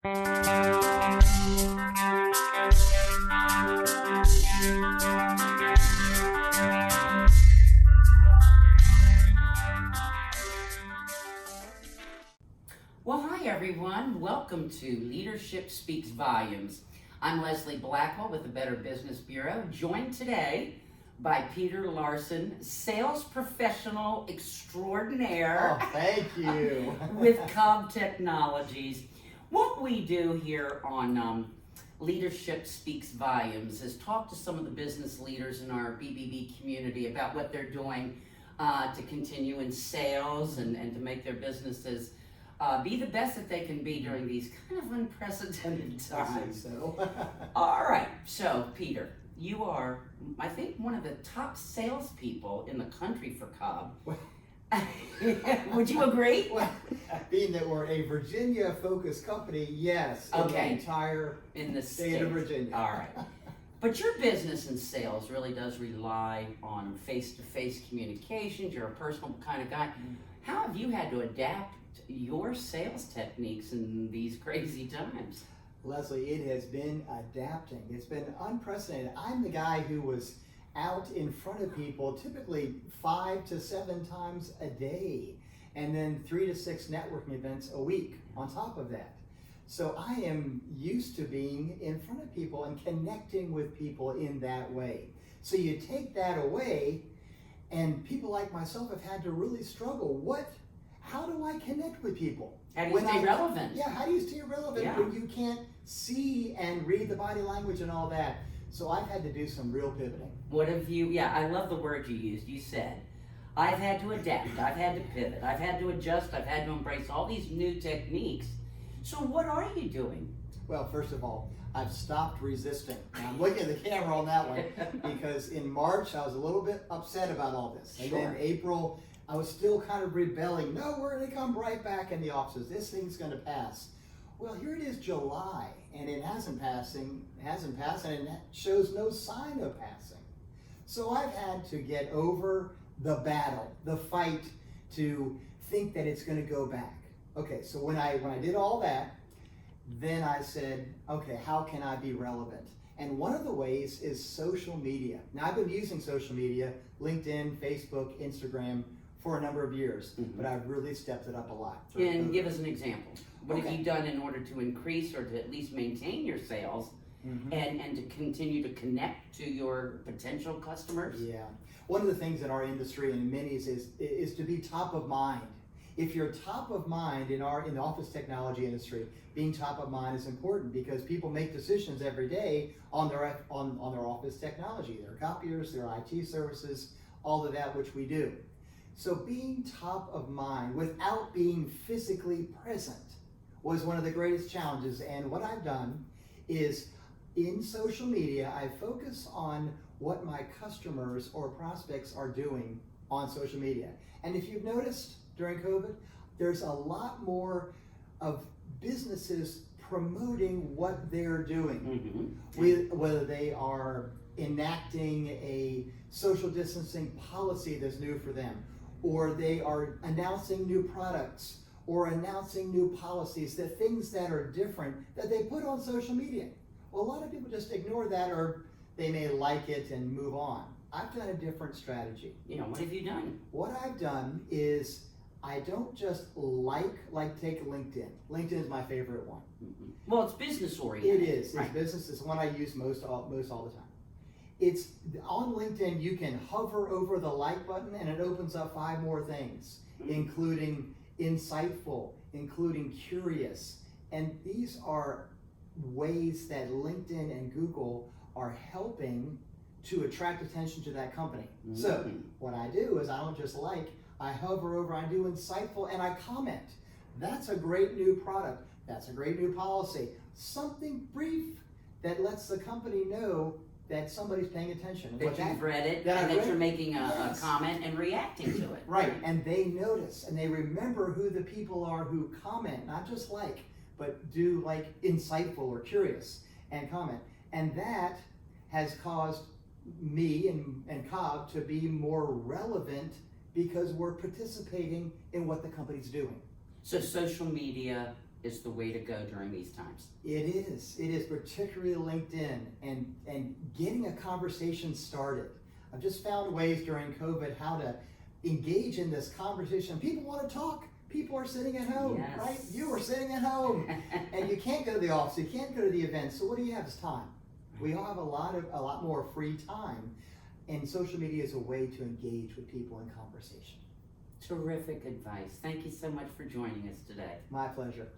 Well, hi everyone. Welcome to Leadership Speaks Volumes. I'm Leslie Blackwell with the Better Business Bureau, joined today by Peter Larson, sales professional extraordinaire. Oh, thank you. With Cobb Technologies. What we do here on Leadership Speaks Volumes is talk to some of the business leaders in our BBB community about what they're doing to continue in sales and to make their businesses be the best that they can be during these kind of unprecedented times. So. All right, so Peter, you are, I think, one of the top salespeople in the country for Cobb. Would you agree? Well, being that we're a Virginia-focused company, yes. Okay. In the state of Virginia. All right. But your business and sales really does rely on face-to-face communications. You're a personal kind of guy. How have you had to adapt your sales techniques in these crazy times? Leslie, it has been adapting. It's been unprecedented. I'm the guy who was out in front of people typically 5 to 7 times a day, and then 3 to 6 networking events a week on top of that. So I am used to being in front of people and connecting with people in that way. So you take that away, and people like myself have had to really struggle. How do I connect with people? How do you stay relevant? Yeah, how do you stay relevant when you can't see and read the body language and all that? So I've had to do some real pivoting. What have you, I love the word you used. You said, I've had to adapt, I've had to pivot, I've had to adjust, I've had to embrace all these new techniques. So what are you doing? Well, first of all, I've stopped resisting. And I'm looking at the camera on that one because in March I was a little bit upset about all this. And then April, I was still kind of rebelling. No, we're going to come right back in the offices. This thing's going to pass. Well, here it is July, and it hasn't passed, and it shows no sign of passing. So I've had to get over the battle, the fight, to think that it's going to go back. Okay, so when I did all that, then I said, okay, how can I be relevant? And one of the ways is social media. Now, I've been using social media, LinkedIn, Facebook, Instagram, for a number of years, but I've really stepped it up a lot. And give us an example. What have you done in order to increase or to at least maintain your sales and to continue to connect to your potential customers? Yeah. One of the things in our industry and in many's is to be top of mind. If you're top of mind in the office technology industry, being top of mind is important because people make decisions every day on their office technology, their copiers, their IT services, all of that which we do. So being top of mind without being physically present was one of the greatest challenges. And what I've done is in social media, I focus on what my customers or prospects are doing on social media. And if you've noticed during COVID, there's a lot more of businesses promoting what they're doing, whether they are enacting a social distancing policy that's new for them, or they are announcing new products or announcing new policies, the things that are different that they put on social media. Well, a lot of people just ignore that, or they may like it and move on. I've done a different strategy. What have you done? What I've done is I don't just take LinkedIn. LinkedIn is my favorite one. Well, it's business oriented. It is. It's business. It's the one I use most all the time. It's on LinkedIn, you can hover over the like button and it opens up 5 more things, including insightful, including curious. And these are ways that LinkedIn and Google are helping to attract attention to that company. So what I do is I don't just I hover over, I do insightful, and I comment. That's a great new product. That's a great new policy. Something brief that lets the company know that somebody's paying attention. That you've read it, and that you're making a comment and reacting to it. Right, and they notice, and they remember who the people are who comment, not just but do insightful or curious and comment. And that has caused me and Cobb to be more relevant because we're participating in what the company's doing. So social media is the way to go during these times. It is particularly LinkedIn and getting a conversation started. I've just found ways during COVID how to engage in this conversation. People want to talk. People are sitting at home, Yes. right? You are sitting at home, and you can't go to the office. You can't go to the event. So what do you have? Is time. We all have a lot more free time, and social media is a way to engage with people in conversation. Terrific advice. Thank you so much for joining us today. My pleasure.